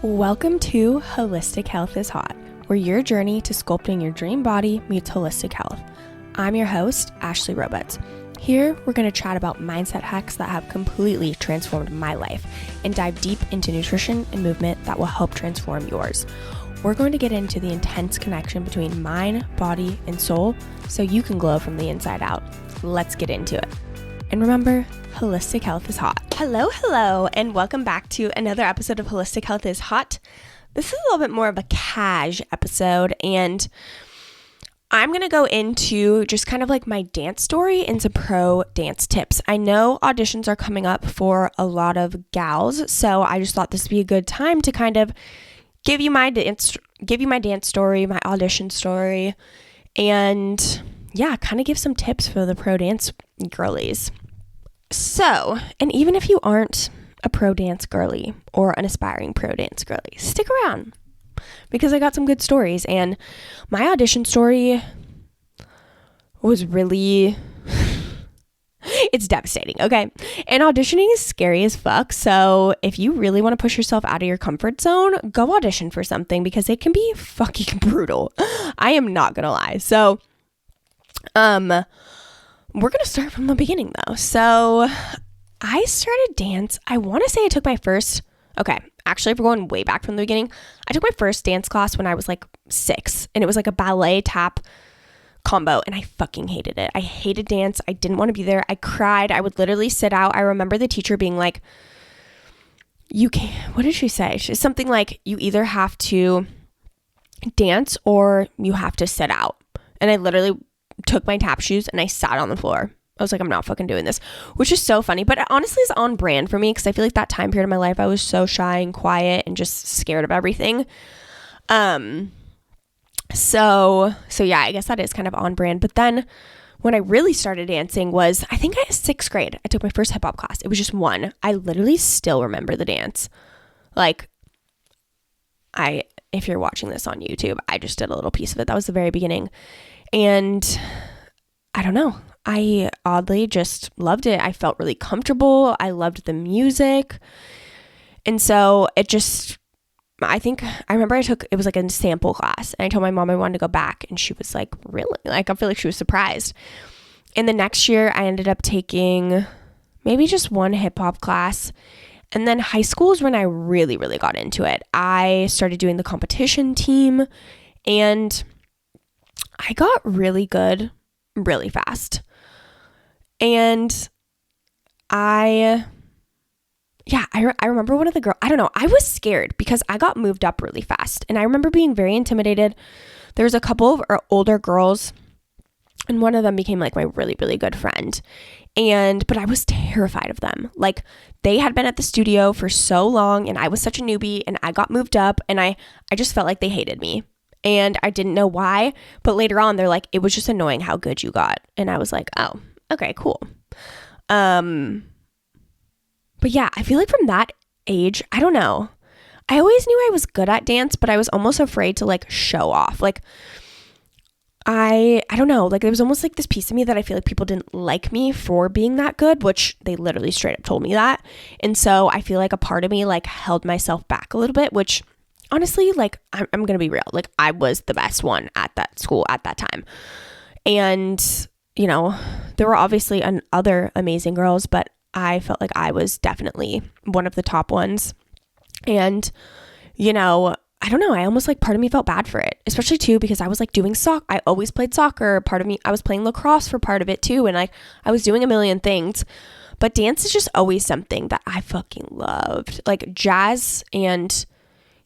Welcome to Holistic Health is Hot, where your journey to sculpting your dream body meets holistic health. I'm your host, Ashley Roberts. Here, we're going to chat about mindset hacks that have completely transformed my life and dive deep into nutrition and movement that will help transform yours. We're going to get into the intense connection between mind, body, and soul so you can glow from the inside out. Let's get into it. And remember, holistic health is hot. Hello, and welcome back to another episode of Holistic Health is Hot. This is a little bit more of a cash episode, and I'm going to go into just kind of like my dance story and some pro dance tips. I know auditions are coming up for a lot of gals, so I just thought this would be a good time to kind of give you my dance story, my audition story, and yeah, kind of give some tips for the pro dance girlies. So, and even if you aren't a pro dance girly or an aspiring pro dance girly, stick around because I got some good stories. And my audition story was really, it's devastating, okay? And auditioning is scary as fuck. So if you really want to push yourself out of your comfort zone, go audition for something because it can be fucking brutal. I am not gonna lie. So, we're going to start from the beginning though. So I started dance. I want to say I took my first, actually, if we're going way back from the beginning, I took my first dance class when I was like 6, and it was like a ballet tap combo, and I fucking hated it. I hated dance. I didn't want to be there. I cried. I would literally sit out. I remember the teacher being like, you can't, what did she say? She's something like, you either have to dance or you have to sit out. And I literally took my tap shoes and I sat on the floor. I was like, I'm not fucking doing this, which is so funny, but it honestly is on brand for me because I feel like that time period of my life, I was so shy and quiet and just scared of everything. So yeah, I guess that is kind of on brand. But then when I really started dancing was, I think 6th grade, I took my first hip hop class. It was just one. I literally still remember the dance. Like if you're watching this on YouTube, I just did a little piece of it. That was the very beginning. And I don't know, I oddly just loved it. I felt really comfortable. I loved the music. And so it just, I remember it was like a sample class, and I told my mom I wanted to go back, and she was like, really? Like, I feel like she was surprised. And the next year I ended up taking maybe just one hip hop class. And then high school is when I really, really got into it. I started doing the competition team, and I got really good really fast. And I remember one of the girls, I don't know, I was scared because I got moved up really fast. And I remember being very intimidated. There was a couple of older girls, and one of them became like my really, really good friend. But I was terrified of them. Like, they had been at the studio for so long, and I was such a newbie, and I got moved up, and I just felt like they hated me. And I didn't know why, but later on they're like, it was just annoying how good you got. And I was like, oh, okay, cool. But yeah, I feel like from that age, I don't know. I always knew I was good at dance, but I was almost afraid to like show off. Like, I don't know, like there was almost like this piece of me that I feel like people didn't like me for being that good, which they literally straight up told me that. And so I feel like a part of me like held myself back a little bit, which honestly, like, I'm going to be real. Like, I was the best one at that school at that time. And, you know, there were obviously other amazing girls, but I felt like I was definitely one of the top ones. And, you know, I don't know, I almost like part of me felt bad for it, especially too, because I was like doing soccer. I always played soccer. Part of me, I was playing lacrosse for part of it too. And like, I was doing a million things. But dance is just always something that I fucking loved. Like, jazz and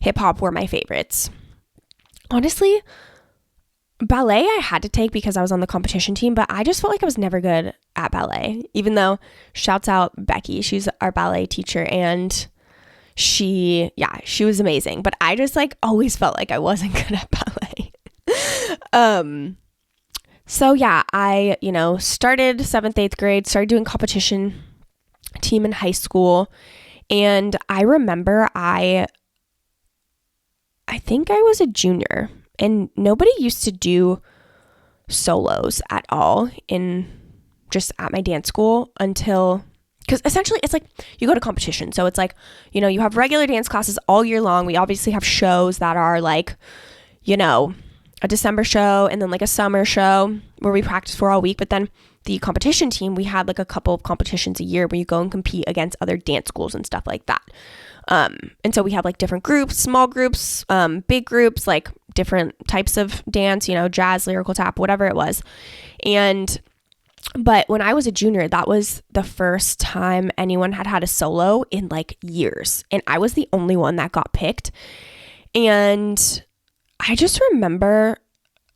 hip hop were my favorites. Honestly, ballet I had to take because I was on the competition team, but I just felt like I was never good at ballet, even though, shouts out Becky, she's our ballet teacher, and she was amazing, but I just like always felt like I wasn't good at ballet. So yeah, I, started 7th, 8th grade, started doing competition team in high school, and I remember I think I was a junior, and nobody used to do solos at all at my dance school until because essentially it's like you go to competition. So it's like, you know, you have regular dance classes all year long. We obviously have shows that are like, you know, a December show and then like a summer show where we practice for all week. But then the competition team, we had like a couple of competitions a year where you go and compete against other dance schools and stuff like that. And so we have like different groups, small groups, big groups, like different types of dance, you know, jazz, lyrical tap, whatever it was. But when I was a junior, that was the first time anyone had a solo in like years. And I was the only one that got picked. And I just remember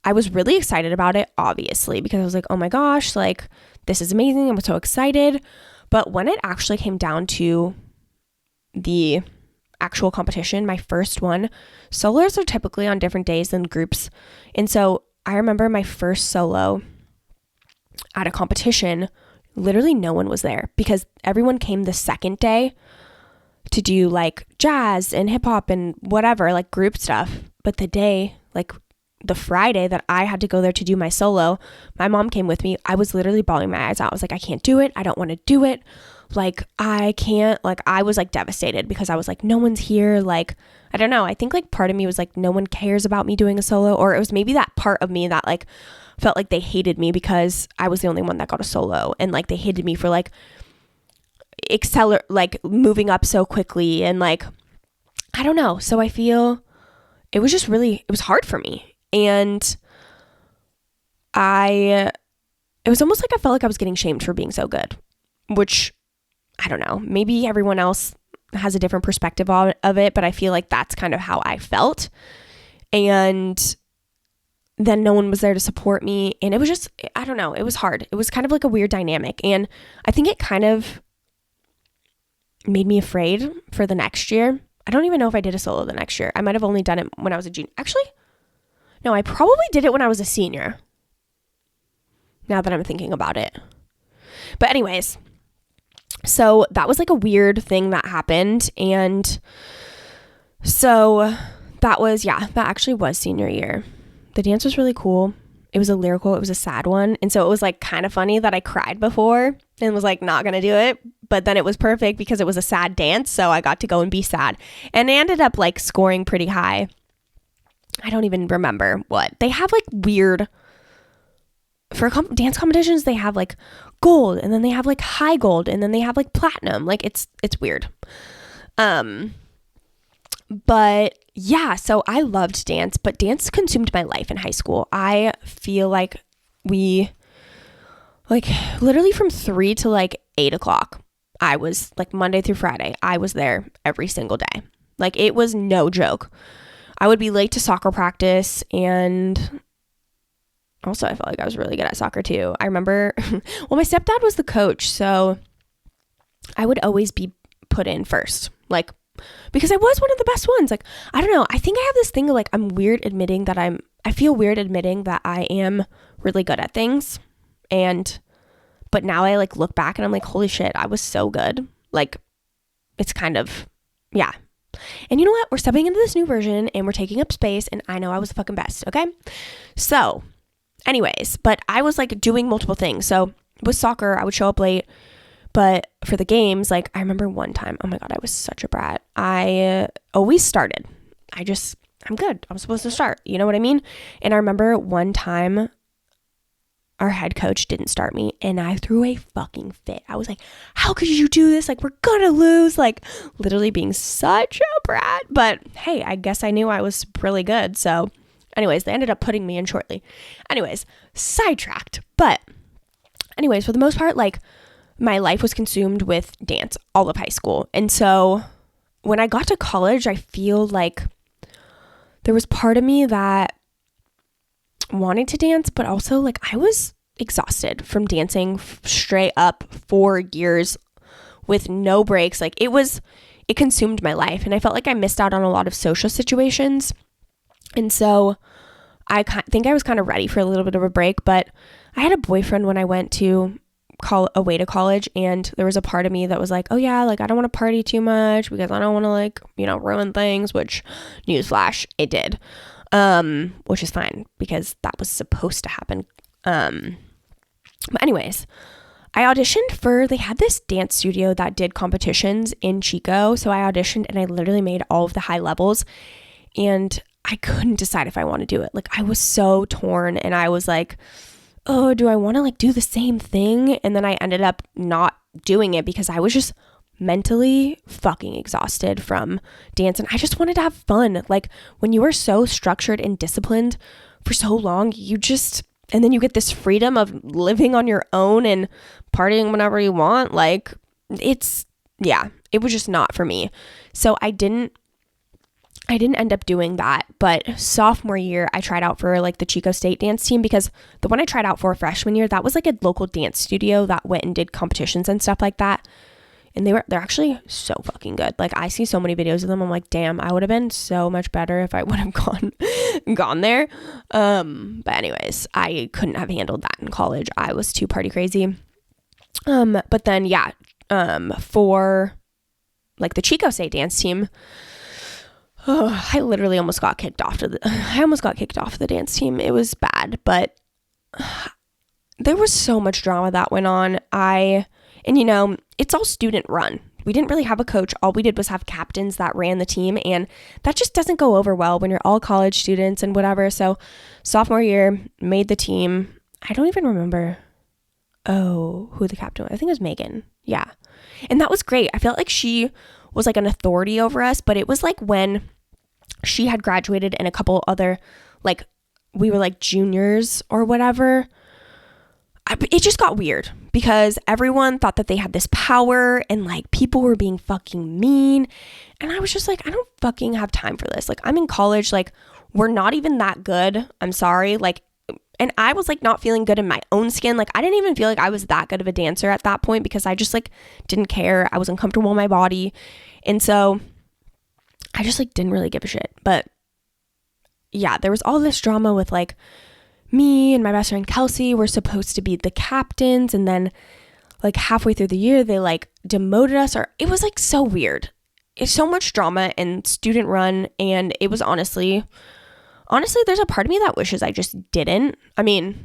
I was really excited about it, obviously, because I was like, oh my gosh, like this is amazing. I'm so excited. But when it actually came down to the actual competition, my first one, solos are typically on different days than groups. And so I remember my first solo at a competition, literally no one was there because everyone came the second day to do like jazz and hip hop and whatever, like group stuff. But the day, like the Friday that I had to go there to do my solo, my mom came with me. I was literally bawling my eyes out. I was like, I can't do it. I don't want to do it. Like, I can't, like, I was like devastated because I was like, no one's here. Like, I don't know. I think like part of me was like, no one cares about me doing a solo, or it was maybe that part of me that like felt like they hated me because I was the only one that got a solo, and like they hated me for like like moving up so quickly, and like, I don't know. So I feel it was just really, it was hard for me. And it was almost like I felt like I was getting shamed for being so good, which I don't know, maybe everyone else has a different perspective of it, but I feel like that's kind of how I felt. And then no one was there to support me. And it was just, I don't know, it was hard. It was kind of like a weird dynamic. And I think it kind of made me afraid for the next year. I don't even know if I did a solo the next year. I might have only done it when I was a junior. Actually, no, I probably did it when I was a senior, now that I'm thinking about it. But anyways, so that was like a weird thing that happened. And so that was, yeah, that actually was senior year. The dance was really cool. It was it was a sad one. And so it was like kind of funny that I cried before and was like not going to do it. But then it was perfect because it was a sad dance. So I got to go and be sad. And I ended up like scoring pretty high. I don't even remember what. They have like weird, for dance competitions, they have like gold, and then they have like high gold, and then they have like platinum. Like it's weird. But yeah, so I loved dance, but dance consumed my life in high school. I feel like we, like literally from 3 to like 8 o'clock, I was like Monday through Friday, I was there every single day. Like it was no joke. I would be late to soccer practice, and also I felt like I was really good at soccer too. I remember, well, my stepdad was the coach, so I would always be put in first, like, because I was one of the best ones. Like, I don't know. I think I have this thing of like, I feel weird admitting that I am really good at things. But now I like look back and I'm like, holy shit, I was so good. Like, it's kind of, yeah. And you know what? We're stepping into this new version and we're taking up space, and I know I was the fucking best. Okay. So anyways, but I was like doing multiple things. So with soccer, I would show up late. But for the games, like I remember one time, oh my God, I was such a brat. I always started. I'm good. I'm supposed to start. You know what I mean? And I remember one time our head coach didn't start me, and I threw a fucking fit. I was like, how could you do this? Like, we're gonna lose. Like literally being such a brat. But hey, I guess I knew I was really good. So anyways, they ended up putting me in shortly. Anyways, sidetracked. But anyways, for the most part, like, my life was consumed with dance all of high school. And so when I got to college, I feel like there was part of me that wanted to dance, but also like I was exhausted from dancing straight up 4 years with no breaks. Like it consumed my life, and I felt like I missed out on a lot of social situations. And so I think I was kind of ready for a little bit of a break, but I had a boyfriend when I went to away to college, and there was a part of me that was like, oh yeah, like I don't want to party too much because I don't want to like, you know, ruin things, which newsflash, it did, which is fine because that was supposed to happen. But anyways, I auditioned for, they had this dance studio that did competitions in Chico. So I auditioned and I literally made all of the high levels, and I couldn't decide if I want to do it. Like, I was so torn, and I was like, oh, do I want to like do the same thing? And then I ended up not doing it because I was just mentally fucking exhausted from dance, and I just wanted to have fun. Like, when you are so structured and disciplined for so long, and then you get this freedom of living on your own and partying whenever you want. Like, it was just not for me. So I didn't end up doing that. But sophomore year, I tried out for like the Chico State dance team, because the one I tried out for freshman year, that was like a local dance studio that went and did competitions and stuff like that. And they're actually so fucking good. Like, I see so many videos of them. I'm like, damn, I would have been so much better if I would have gone there. But anyways, I couldn't have handled that in college. I was too party crazy. But then, for like the Chico State dance team, I literally almost got kicked off the dance team. It was bad, but there was so much drama that went on. And you know, it's all student run. We didn't really have a coach. All we did was have captains that ran the team, and that just doesn't go over well when you're all college students and whatever. So sophomore year, made the team. I don't even remember who the captain was. I think it was Megan. Yeah. And that was great. I felt like she was like an authority over us, but it was like when she had graduated and a couple other, like, we were like juniors or whatever. It just got weird because everyone thought that they had this power, and like people were being fucking mean. And I was just like, I don't fucking have time for this. Like, I'm in college. Like, we're not even that good. I'm sorry. Like, and I was like not feeling good in my own skin. Like, I didn't even feel like I was that good of a dancer at that point, because I just like didn't care. I was uncomfortable in my body. And so I just like didn't really give a shit. But yeah, there was all this drama with like me and my best friend Kelsey were supposed to be the captains, and then like halfway through the year they like demoted us, or it was like so weird. It's so much drama and student run, and it was honestly there's a part of me that wishes I just didn't. I mean,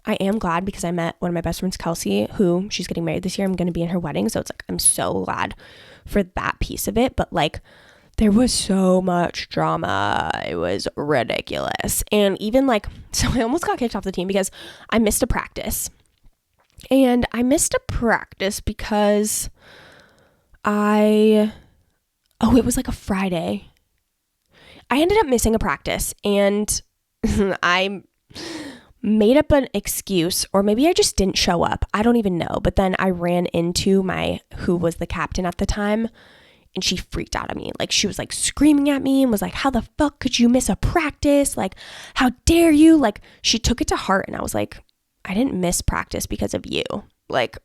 I am glad because I met one of my best friends, Kelsey, who she's getting married this year. I'm going to be in her wedding, so it's like I'm so glad for that piece of it. But like, there was so much drama. It was ridiculous. And even like, so I almost got kicked off the team because I missed a practice. And I missed a practice because it was like a Friday. I ended up missing a practice, and I made up an excuse, or maybe I just didn't show up. I don't even know. But then I ran into who was the captain at the time, and she freaked out at me. Like, she was like screaming at me and was like, how the fuck could you miss a practice? Like, how dare you? Like, she took it to heart. And I was like, I didn't miss practice because of you. Like,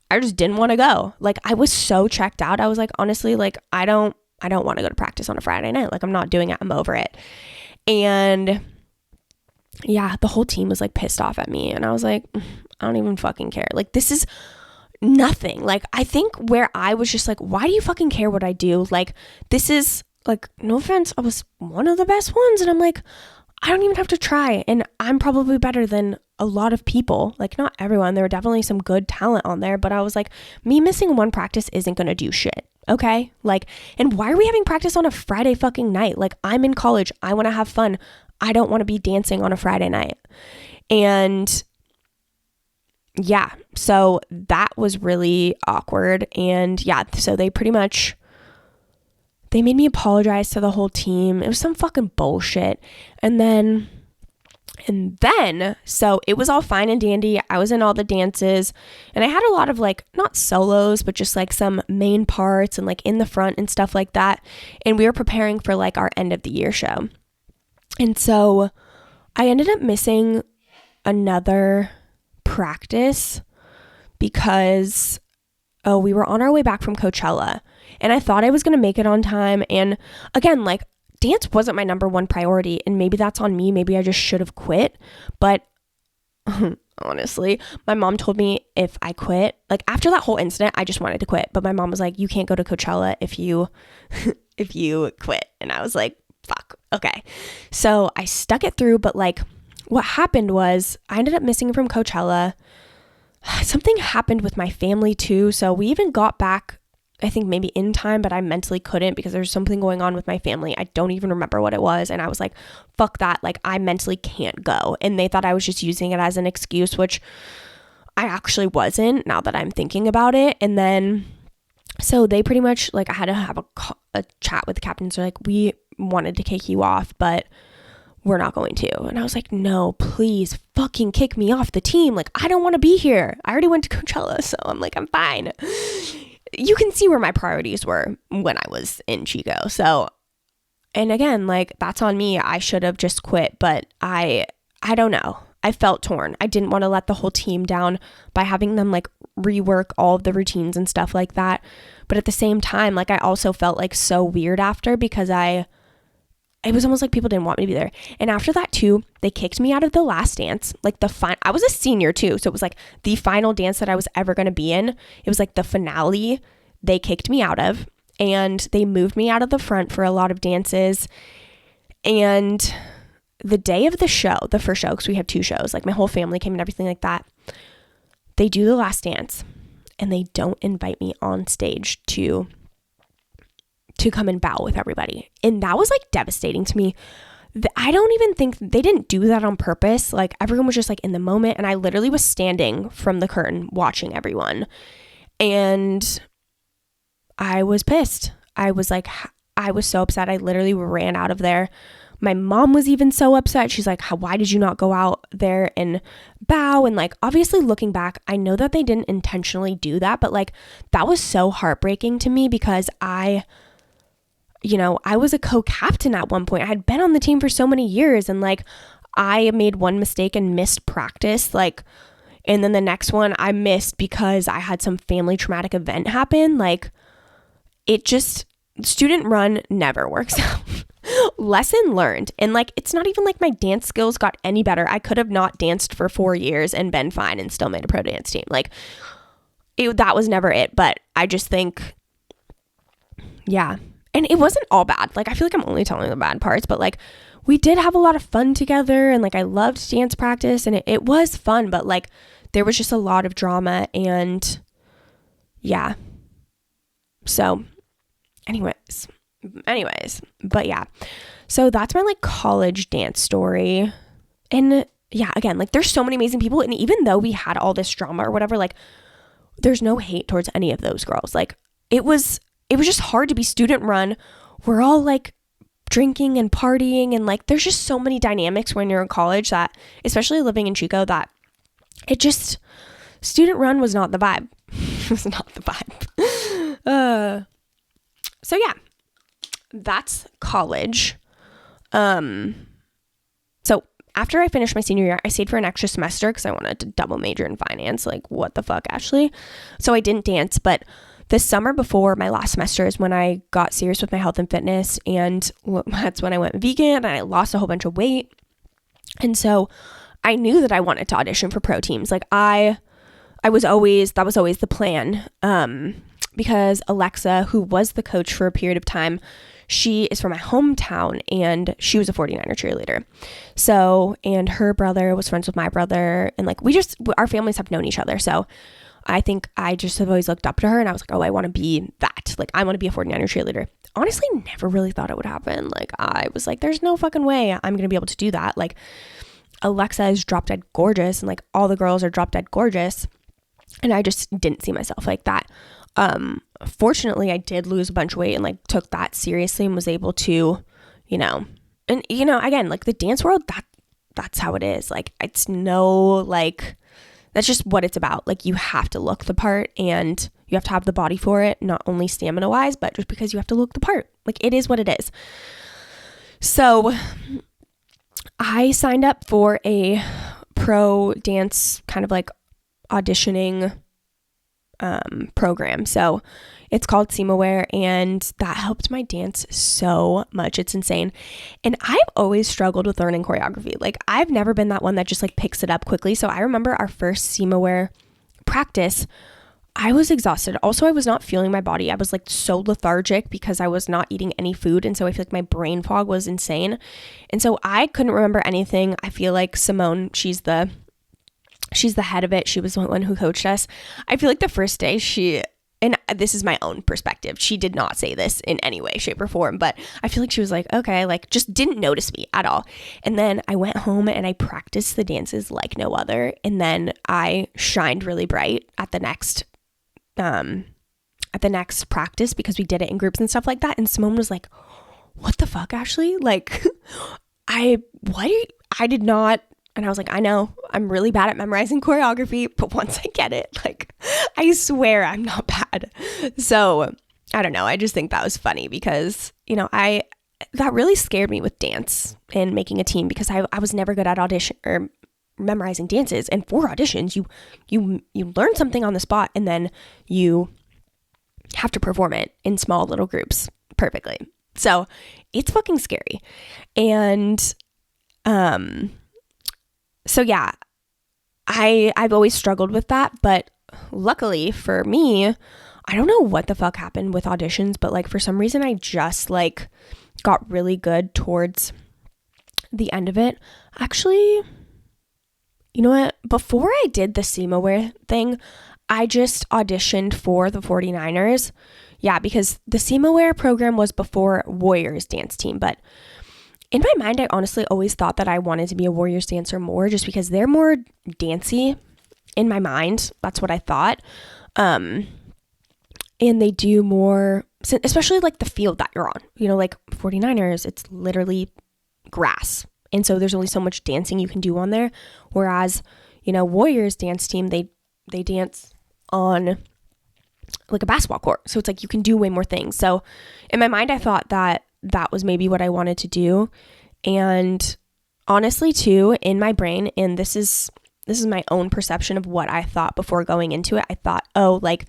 I just didn't want to go. Like, I was so checked out. I was like, honestly, like, I don't want to go to practice on a Friday night. Like, I'm not doing it. I'm over it. And yeah, the whole team was like pissed off at me. And I was like, I don't even fucking care. Like, this is nothing. Like, I think where I was just like, why do you fucking care what I do? Like, this is like, no offense, I was one of the best ones. And I'm like, I don't even have to try. And I'm probably better than a lot of people. Like, not everyone. There were definitely some good talent on there. But I was like, me missing one practice isn't going to do shit. Okay? Like, and why are we having practice on a Friday fucking night? Like, I'm in college. I want to have fun. I don't want to be dancing on a Friday night. And yeah, so that was really awkward. And yeah, so they made me apologize to the whole team. It was some fucking bullshit. And then, so it was all fine and dandy. I was in all the dances, and I had a lot of like, not solos, but just like some main parts and like in the front and stuff like that. And we were preparing for like our end of the year show. And so I ended up missing another practice because, we were on our way back from Coachella, and I thought I was going to make it on time. And again, like, dance wasn't my number one priority, and maybe that's on me. Maybe I just should have quit. But honestly, my mom told me if I quit, like after that whole incident, I just wanted to quit. But my mom was like, you can't go to Coachella if you quit. And I was like, fuck. Okay. So I stuck it through. But like, what happened was I ended up missing from Coachella. something happened with my family too. So we even got back, I think maybe in time, but I mentally couldn't because there's something going on with my family. I don't even remember what it was. And I was like, fuck that. Like, I mentally can't go. And they thought I was just using it as an excuse, which I actually wasn't, now that I'm thinking about it. And then, so they pretty much, like, I had to have a chat with the captains. They're like, we wanted to kick you off, but we're not going to. And I was like, no, please fucking kick me off the team. Like, I don't want to be here. I already went to Coachella. So I'm like, I'm fine. You can see where my priorities were when I was in Chico. So, and again, like, that's on me. I should have just quit, but I don't know. I felt torn. I didn't want to let the whole team down by having them like rework all of the routines and stuff like that. But at the same time, like, I also felt like so weird after because it was almost like people didn't want me to be there. And after that too, they kicked me out of the last dance. Like I was a senior too. So it was like the final dance that I was ever going to be in. It was like the finale they kicked me out of, and they moved me out of the front for a lot of dances. And the day of the show, the first show, because we have 2 shows, like my whole family came and everything like that, they do the last dance and they don't invite me on stage to come and bow with everybody. And that was like devastating to me. I don't even think they didn't do that on purpose. Like, everyone was just like in the moment, and I literally was standing from the curtain watching everyone, and I was pissed. I was so upset. I literally ran out of there. My mom was even so upset. She's like, why did you not go out there and bow? And like, obviously looking back, I know that they didn't intentionally do that, but like, that was so heartbreaking to me because I was a co-captain at one point. I had been on the team for so many years, and like, I made one mistake and missed practice, like, and then the next one I missed because I had some family traumatic event happen. Like, student run never works out. Lesson learned. And like, it's not even like my dance skills got any better. I could have not danced for 4 years and been fine and still made a pro dance team. Like, that was never it. But I just think, yeah. And it wasn't all bad. Like, I feel like I'm only telling the bad parts, but like, we did have a lot of fun together, and like, I loved dance practice, and it was fun, but like, there was just a lot of drama, and yeah. So anyways, but yeah, so that's my like college dance story. And yeah, again, like, there's so many amazing people, and even though we had all this drama or whatever, like, there's no hate towards any of those girls. Like, it was just hard to be student run. We're all like drinking and partying, and like, there's just so many dynamics when you're in college that, especially living in Chico, that student run was not the vibe. It was not the vibe. So yeah, that's college. So after I finished my senior year, I stayed for an extra semester because I wanted to double major in finance. Like, what the fuck, Ashley? So I didn't dance, but the summer before my last semester is when I got serious with my health and fitness, and that's when I went vegan and I lost a whole bunch of weight. And so I knew that I wanted to audition for pro teams. Like, that was always the plan. Because Alexa, who was the coach for a period of time, she is from my hometown, and she was a 49er cheerleader. So, and her brother was friends with my brother, and like, our families have known each other. So I think I just have always looked up to her, and I was like, oh, I want to be that. Like, I want to be a 49er cheerleader. Honestly, never really thought it would happen. Like, I was like, there's no fucking way I'm going to be able to do that. Like, Alexa is drop dead gorgeous, and like, all the girls are drop dead gorgeous. And I just didn't see myself like that. Fortunately, I did lose a bunch of weight and like took that seriously and was able to, again, like, the dance world, that's how it is. Like, it's that's just what it's about. Like, you have to look the part, and you have to have the body for it, not only stamina wise, but just because you have to look the part. Like, it is what it is. So I signed up for a pro dance kind of like auditioning program. So it's called SEMAware, and that helped my dance so much. It's insane. And I've always struggled with learning choreography. Like, I've never been that one that just like picks it up quickly. So I remember our first SEMAware practice, I was exhausted. Also, I was not feeling my body. I was like so lethargic because I was not eating any food. And so I feel like my brain fog was insane. And so I couldn't remember anything. I feel like Simone, she's the She's the head of it. She was the one who coached us. I feel like the first day and this is my own perspective, she did not say this in any way, shape, or form, but I feel like she was like, okay, like just didn't notice me at all. And then I went home and I practiced the dances like no other. And then I shined really bright at the next practice because we did it in groups and stuff like that. And Simone was like, what the fuck, Ashley? Like, I did not. And I was like, I know I'm really bad at memorizing choreography, but once I get it, like, I swear I'm not bad. So I don't know. I just think that was funny because, you know, that really scared me with dance and making a team because I was never good at audition or memorizing dances. And for auditions, you learn something on the spot and then you have to perform it in small little groups perfectly. So it's fucking scary. And, so yeah, I've always struggled with that, but luckily for me, I don't know what the fuck happened with auditions, but like for some reason I just like got really good towards the end of it. Actually, you know what? Before I did the SEMAware thing, I just auditioned for the 49ers. Yeah, because the SEMAware program was before Warriors dance team, but in my mind, I honestly always thought that I wanted to be a Warriors dancer more just because they're more dancey in my mind. That's what I thought. And they do more, especially like the field that you're on, you know, like 49ers, it's literally grass. And so there's only so much dancing you can do on there. Whereas, you know, Warriors dance team, they dance on like a basketball court. So it's like you can do way more things. So in my mind, I thought that was maybe what I wanted to do. And honestly too, in my brain, and this is my own perception of what I thought before going into it. I thought, oh, like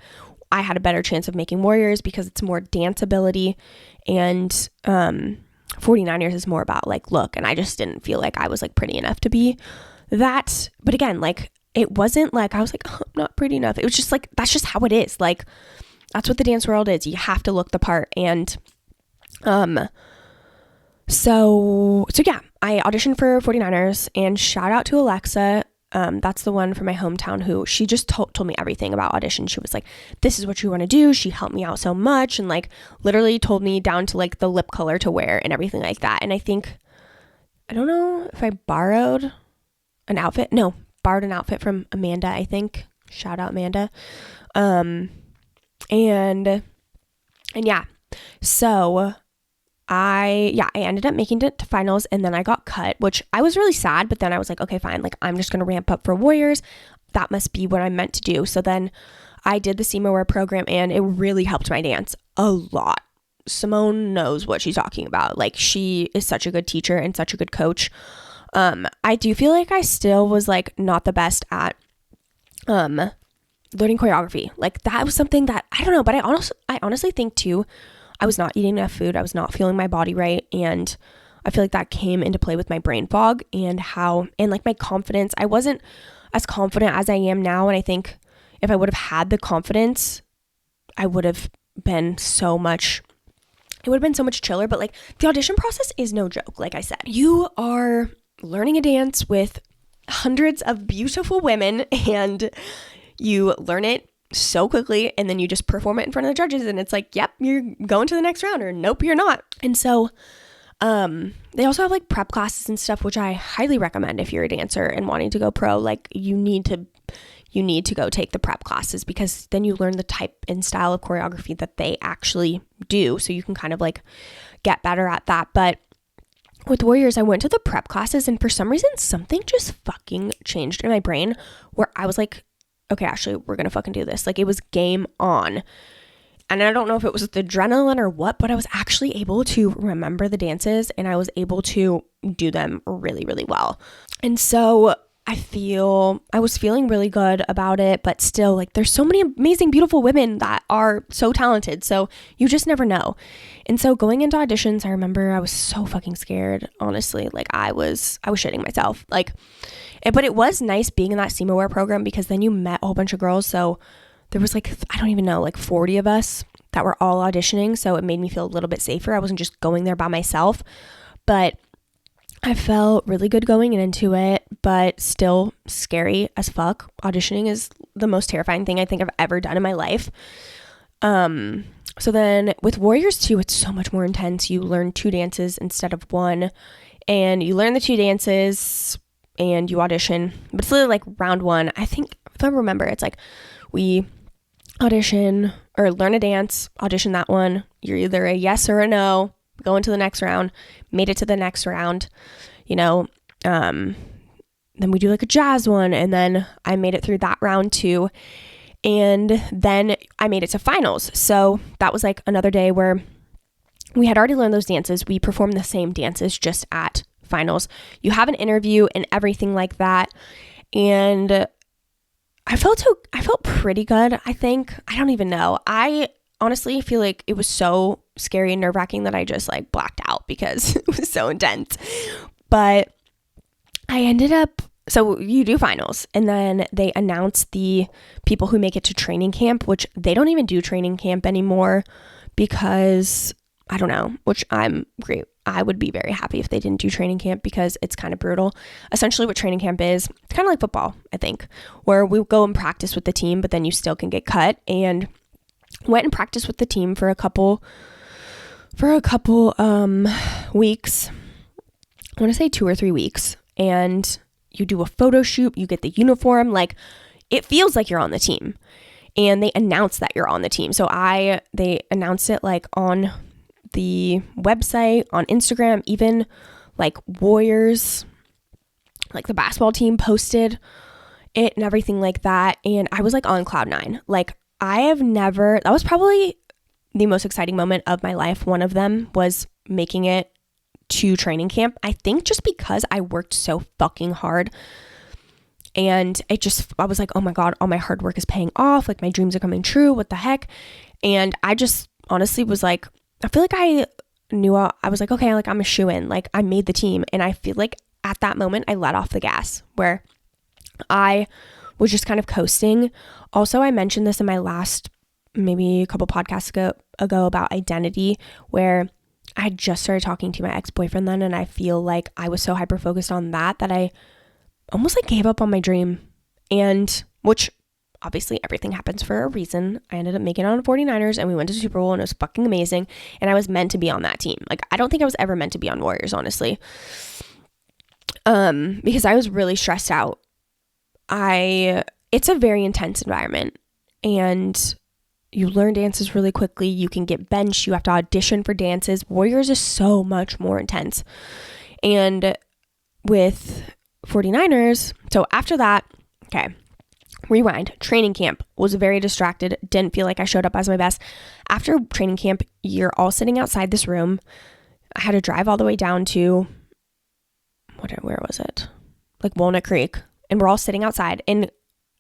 I had a better chance of making Warriors because it's more dance ability, and 49ers is more about like look, and I just didn't feel like I was like pretty enough to be that. But again, like it wasn't like I was like, oh, I'm not pretty enough. It was just like, that's just how it is. Like that's what the dance world is. You have to look the part. And so yeah, I auditioned for 49ers, and shout out to Alexa. That's the one from my hometown who she just told me everything about audition. She was like, this is what you want to do. She helped me out so much and like literally told me down to like the lip color to wear and everything like that. And I don't know if I borrowed an outfit from Amanda, I think. Shout out Amanda. And yeah, so I ended up making it to finals, and then I got cut, which I was really sad, but then I was like, okay, fine. Like I'm just going to ramp up for Warriors. That must be what I'm meant to do. So then I did the SEMAware program, and it really helped my dance a lot. Simone knows what she's talking about. Like she is such a good teacher and such a good coach. I do feel like I still was like not the best at, learning choreography. Like that was something that I don't know, but I honestly think too, I was not eating enough food. I was not feeling my body right. And I feel like that came into play with my brain fog and like my confidence. I wasn't as confident as I am now. And I think if I would have had the confidence, it would have been so much chiller. But like the audition process is no joke. Like I said, you are learning a dance with hundreds of beautiful women, and you learn it so quickly, and then you just perform it in front of the judges, and it's like, yep, you're going to the next round, or nope, you're not. And so they also have like prep classes and stuff, which I highly recommend if you're a dancer and wanting to go pro. Like you need to go take the prep classes, because then you learn the type and style of choreography that they actually do, so you can kind of like get better at that. But with Warriors, I went to the prep classes, and for some reason something just fucking changed in my brain where I was like, okay, Ashley, we're going to fucking do this. Like it was game on. And I don't know if it was the adrenaline or what, but I was actually able to remember the dances, and I was able to do them really, really well. And so I was feeling really good about it, but still, like, there's so many amazing, beautiful women that are so talented. So you just never know. And so going into auditions, I remember I was so fucking scared, honestly. Like I was shitting myself. Like, but it was nice being in that SEMAware program, because then you met a whole bunch of girls. So there was like, I don't even know, like 40 of us that were all auditioning. So it made me feel a little bit safer. I wasn't just going there by myself. But I felt really good going into it, but still scary as fuck. Auditioning is the most terrifying thing I think I've ever done in my life. So then with Warriors 2, it's so much more intense. You learn 2 dances instead of 1, and you learn the 2 dances and you audition. But it's literally like round 1. I think, if I remember, it's like we audition or learn a dance, audition that one. You're either a yes or a no, go into the next round, made it to the next round, then we do like a jazz one, and then I made it through that round too. And then I made it to finals. So that was like another day where we had already learned those dances. We performed the same dances just at finals. You have an interview and everything like that. And I felt pretty good, I think. I don't even know. I honestly feel like it was so scary and nerve-wracking that I just like blacked out because it was so intense. But I ended up, so you do finals, and then they announce the people who make it to training camp, which they don't even do training camp anymore because, I don't know, which I'm great. I would be very happy if they didn't do training camp because it's kind of brutal. Essentially what training camp is, it's kind of like football, I think, where we go and practice with the team, but then you still can get cut. And went and practiced with the team for a couple weeks. I want to say 2 or 3 weeks. And you do a photo shoot, you get the uniform, like it feels like you're on the team. And they announce that you're on the team. So they announced it like on the website, on Instagram, even like Warriors, like the basketball team posted it and everything like that. And I was like on cloud 9. Like that was probably the most exciting moment of my life. One of them was making it to training camp. I think just because I worked so fucking hard, and I was like, oh my God, all my hard work is paying off. Like my dreams are coming true. What the heck? And I just honestly was like, I feel like I was like, okay, like I'm a shoo-in. Like I made the team. And I feel like at that moment I let off the gas where I was just kind of coasting. Also, I mentioned this in my last, maybe a couple podcasts ago about identity, where I had just started talking to my ex-boyfriend then, and I feel like I was so hyper-focused on that I almost like gave up on my dream. And which obviously everything happens for a reason. I ended up making it on the 49ers, and we went to Super Bowl, and it was fucking amazing. And I was meant to be on that team. Like I don't think I was ever meant to be on Warriors, honestly. Because I was really stressed out. It's a very intense environment, and you learn dances really quickly. You can get benched. You have to audition for dances. Warriors is so much more intense. And with 49ers, so after that, okay, rewind. Training camp, was very distracted. Didn't feel like I showed up as my best. After training camp, you're all sitting outside this room. I had to drive all the way down to, where was it? Like Walnut Creek. And we're all sitting outside. And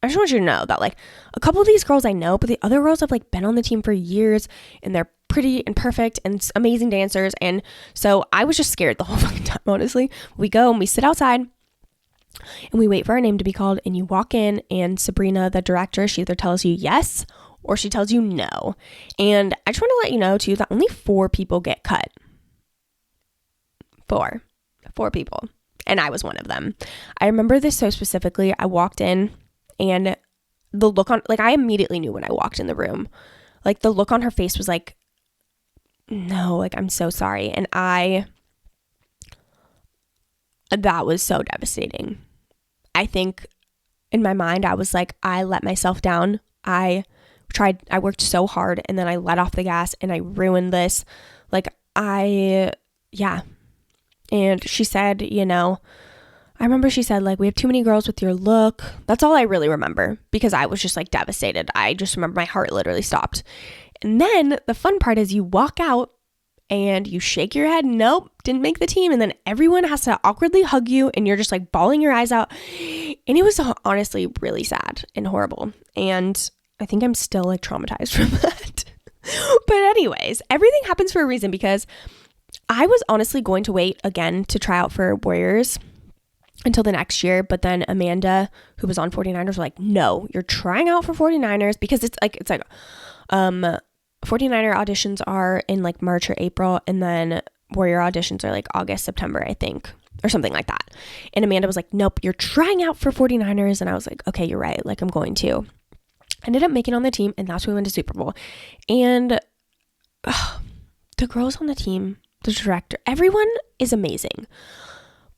I just want you to know that like a couple of these girls I know, but the other girls have like been on the team for years, and they're pretty and perfect and amazing dancers. And so I was just scared the whole fucking time, honestly. We go and we sit outside and we wait for our name to be called, and you walk in, and Sabrina, the director, she either tells you yes or she tells you no. And I just want to let you know too that only 4 people get cut. 4 people. And I was one of them. I remember this so specifically. I walked in, and the look on, like I immediately knew when I walked in the room, like the look on her face was like, no, like I'm so sorry. And that was so devastating. I think in my mind, I was like, I let myself down. I worked so hard, and then I let off the gas, and I ruined this. Like yeah. And she said, I remember she said, like, we have too many girls with your look. That's all I really remember, because I was just like devastated. I just remember my heart literally stopped. And then the fun part is you walk out and you shake your head. Nope, didn't make the team. And then everyone has to awkwardly hug you, and you're just like bawling your eyes out. And it was honestly really sad and horrible. And I think I'm still like traumatized from that. But anyways, everything happens for a reason, because I was honestly going to wait again to try out for Warriors until the next year. But then Amanda, who was on 49ers, was like, no, you're trying out for 49ers, because it's like 49er auditions are in like March or April, and then Warrior auditions are like August, September, I think. or something like that. And Amanda was like, nope, you're trying out for 49ers. And I was like, okay, you're right. Like, I'm going to. I ended up making on the team, and that's when we went to Super Bowl. And the girls on the team, the director, everyone is amazing.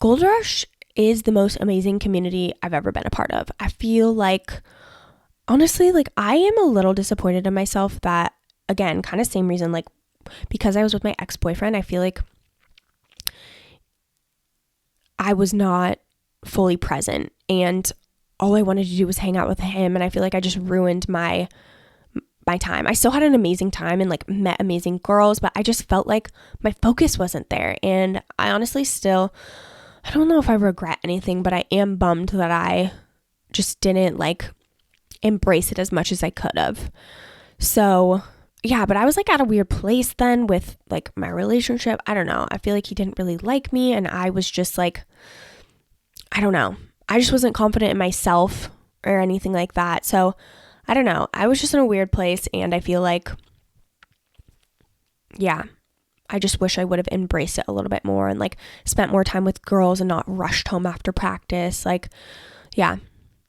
Gold Rush is the most amazing community I've ever been a part of. I feel like, honestly, like I am a little disappointed in myself that, again, kind of same reason, like because I was with my ex-boyfriend, I feel like I was not fully present and all I wanted to do was hang out with him. And I feel like I just ruined my time. I still had an amazing time and like met amazing girls, but I just felt like my focus wasn't there. And I honestly still, I don't know if I regret anything, but I am bummed that I just didn't like embrace it as much as I could have. So yeah, but I was like at a weird place then with like my relationship. I don't know. I feel like he didn't really like me and I was just like, I don't know. I just wasn't confident in myself or anything like that. So I don't know. I was just in a weird place and I feel like, yeah, I just wish I would have embraced it a little bit more and like spent more time with girls and not rushed home after practice. Like, yeah.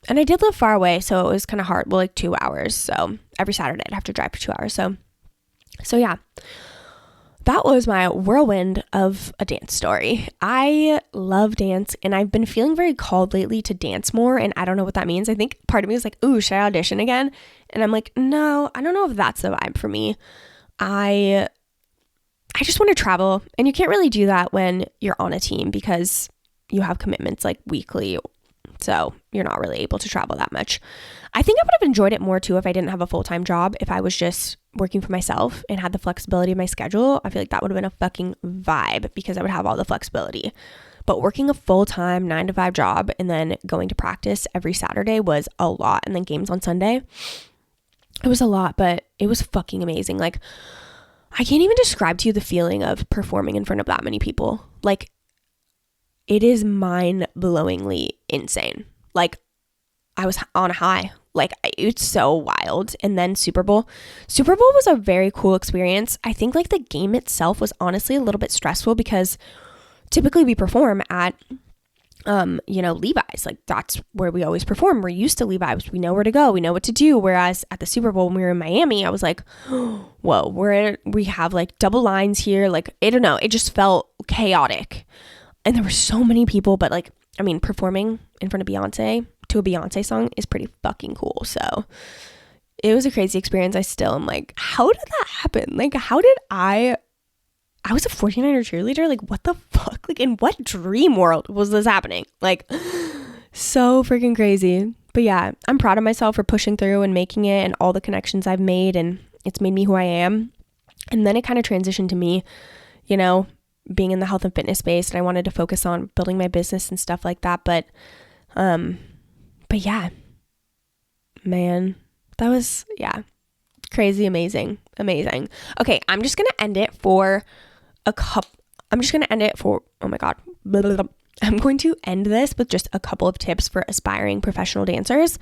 And I did live far away, so it was kind of hard. Well, like 2 hours. So every Saturday I'd have to drive for 2 hours. So yeah, that was my whirlwind of a dance story. I love dance and I've been feeling very called lately to dance more. And I don't know what that means. I think part of me is like, ooh, should I audition again? And I'm like, no, I don't know if that's the vibe for me. I just want to travel. And you can't really do that when you're on a team because you have commitments like weekly. So you're not really able to travel that much. I think I would have enjoyed it more too if I didn't have a full-time job. If I was just working for myself and had the flexibility of my schedule, I feel like that would have been a fucking vibe because I would have all the flexibility. But working a full-time 9-to-5 job and then going to practice every Saturday was a lot. And then games on Sunday, it was a lot, but it was fucking amazing. Like, I can't even describe to you the feeling of performing in front of that many people. Like, it is mind-blowingly insane. Like, I was on a high. Like, it's so wild. And then Super Bowl was a very cool experience. I think like the game itself was honestly a little bit stressful because typically we perform at Levi's. Like, that's where we always perform. We're used to Levi's. We know where to go. We know what to do. Whereas at the Super Bowl when we were in Miami, I was like, whoa, we have like double lines here. Like, I don't know. It just felt chaotic. And there were so many people, but like, I mean, performing in front of Beyonce to a Beyonce song is pretty fucking cool. So it was a crazy experience. I still am like, how did that happen? Like, how did I was a 49er cheerleader? Like, what the fuck? Like, in what dream world was this happening? Like, so freaking crazy. But yeah, I'm proud of myself for pushing through and making it and all the connections I've made, and it's made me who I am. And then it kind of transitioned to me, being in the health and fitness space, and I wanted to focus on building my business and stuff like that. But yeah, man, that was, crazy, amazing. Okay. I'm just going to end it for oh my God. Blah, blah, blah. I'm going to end this with just a couple of tips for aspiring professional dancers.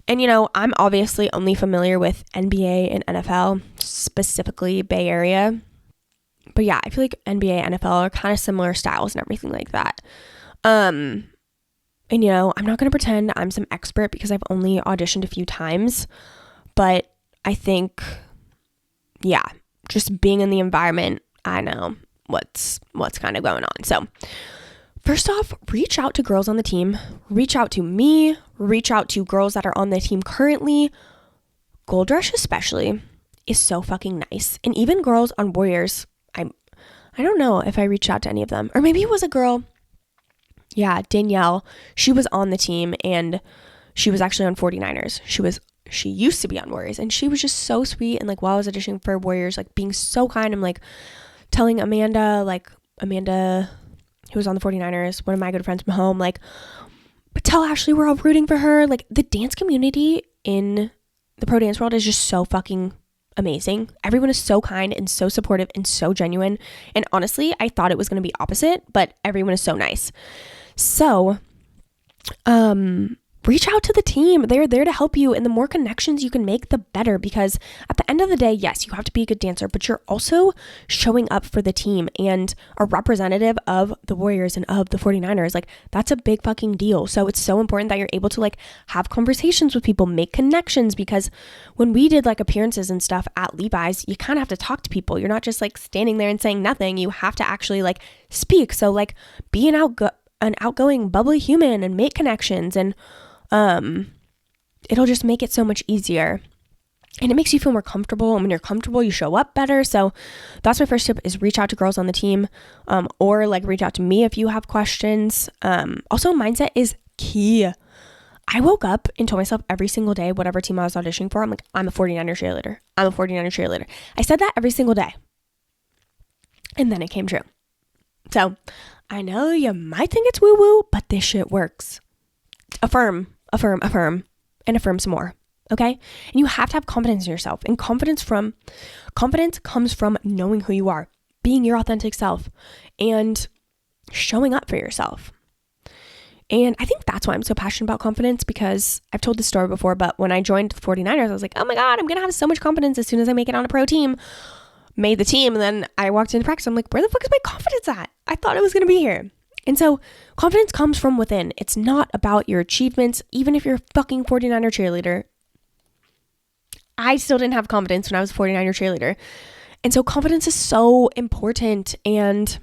And, I'm obviously only familiar with NBA and NFL, specifically Bay Area. But yeah, I feel like NBA, NFL are kind of similar styles and everything like that. And, I'm not going to pretend I'm some expert because I've only auditioned a few times. But I think, just being in the environment, I know what's kind of going on. So first off, reach out to girls on the team. Reach out to me. Reach out to girls that are on the team currently. Gold Rush especially is so fucking nice. And even girls on Warriors, I don't know if I reached out to any of them. Or maybe it was a girl. Yeah, Danielle. She was on the team and she was actually on 49ers. She used to be on Warriors and she was just so sweet. And like while I was auditioning for Warriors, like being so kind, I'm like telling Amanda, who was on the 49ers, one of my good friends from home, like, but tell Ashley we're all rooting for her. Like, the dance community in the pro dance world is just so fucking amazing. Everyone is so kind and so supportive and so genuine. And honestly, I thought it was going to be opposite, but everyone is so nice. So, reach out to the team. They're there to help you. And the more connections you can make, the better. Because at the end of the day, yes, you have to be a good dancer, but you're also showing up for the team and a representative of the Warriors and of the 49ers. Like, that's a big fucking deal. So it's so important that you're able to like have conversations with people, make connections. Because when we did like appearances and stuff at Levi's, you kind of have to talk to people. You're not just like standing there and saying nothing. You have to actually like speak. So like be an outgoing, bubbly human and make connections, and it'll just make it so much easier, and it makes you feel more comfortable. And when you're comfortable, you show up better. So that's my first tip, is reach out to girls on the team, or like reach out to me if you have questions. Also, mindset is key. I woke up and told myself every single day, whatever team I was auditioning for, I'm like, I'm a 49er cheerleader. I'm a 49er cheerleader. I said that every single day. And then it came true. So I know you might think it's woo-woo, but this shit works. Affirm, and affirm some more. Okay? And you have to have confidence in yourself. And confidence comes from knowing who you are, being your authentic self, and showing up for yourself. And I think that's why I'm so passionate about confidence, because I've told this story before, but when I joined the 49ers, I was like, oh my God, I'm going to have so much confidence as soon as I make it on a pro team. Made the team, and then I walked into practice. I'm like, where the fuck is my confidence at? I thought it was going to be here. And so confidence comes from within. It's not about your achievements. Even if you're a fucking 49er cheerleader, I still didn't have confidence when I was a 49er cheerleader. And so confidence is so important. And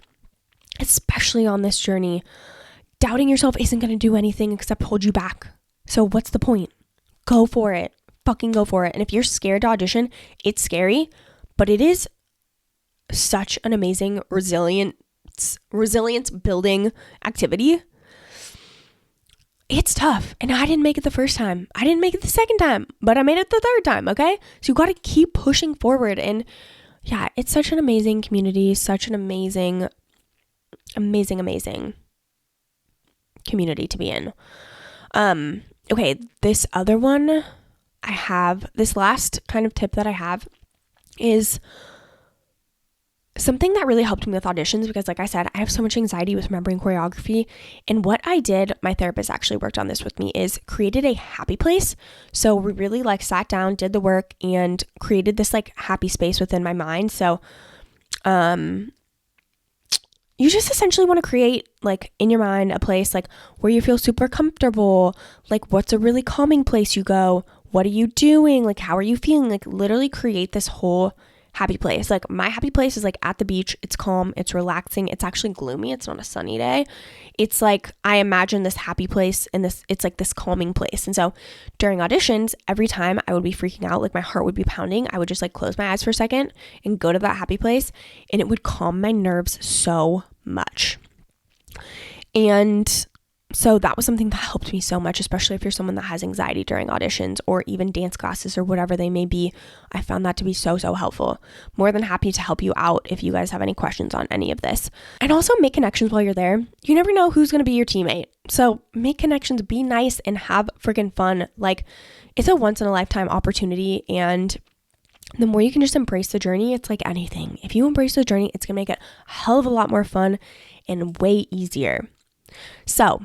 especially on this journey, doubting yourself isn't going to do anything except hold you back. So what's the point? Go for it. Fucking go for it. And if you're scared to audition, it's scary, but it is such an amazing resilience building activity. It's tough, and I didn't make it the first time. I didn't make it the second time, but I made it the third time. Okay, so you got to keep pushing forward. And yeah, it's such an amazing community, such an amazing community to be in. Okay, this other one I have, this last kind of tip that I have is something that really helped me with auditions, because like I said, I have so much anxiety with remembering choreography. And what I did, my therapist actually worked on this with me, is created a happy place. So we really like sat down, did the work, and created this like happy space within my mind. So you just essentially want to create like in your mind a place like where you feel super comfortable. Like, what's a really calming place you go? What are you doing? Like, how are you feeling? Like, literally create this whole happy place. Like, my happy place is like at the beach. It's calm. It's relaxing. It's actually gloomy. It's not a sunny day. It's like, I imagine this happy place, and it's like this calming place. And so during auditions, every time I would be freaking out, like my heart would be pounding, I would just like close my eyes for a second and go to that happy place, and it would calm my nerves so much. And so that was something that helped me so much, especially if you're someone that has anxiety during auditions or even dance classes or whatever they may be. I found that to be so helpful. More than happy to help you out if you guys have any questions on any of this. And also make connections while you're there. You never know who's going to be your teammate. So make connections, be nice, and have freaking fun. Like, it's a once in a lifetime opportunity, and the more you can just embrace the journey, it's like anything. If you embrace the journey, it's going to make it a hell of a lot more fun and way easier. So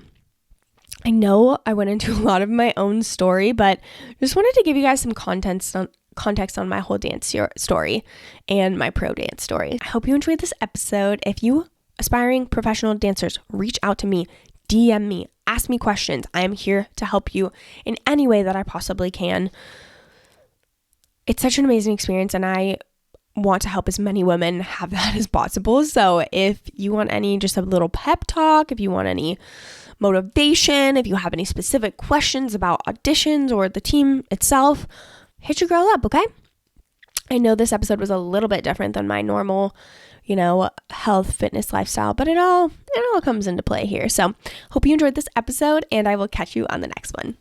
I know I went into a lot of my own story, but just wanted to give you guys some context on my whole dance story and my pro dance story. I hope you enjoyed this episode. If you aspiring professional dancers, reach out to me, DM me, ask me questions. I am here to help you in any way that I possibly can. It's such an amazing experience, and I want to help as many women have that as possible. So if you want just a little pep talk, if you want any motivation, if you have any specific questions about auditions or the team itself, hit your girl up, okay? I know this episode was a little bit different than my normal, health, fitness, lifestyle, but it all comes into play here. So hope you enjoyed this episode, and I will catch you on the next one.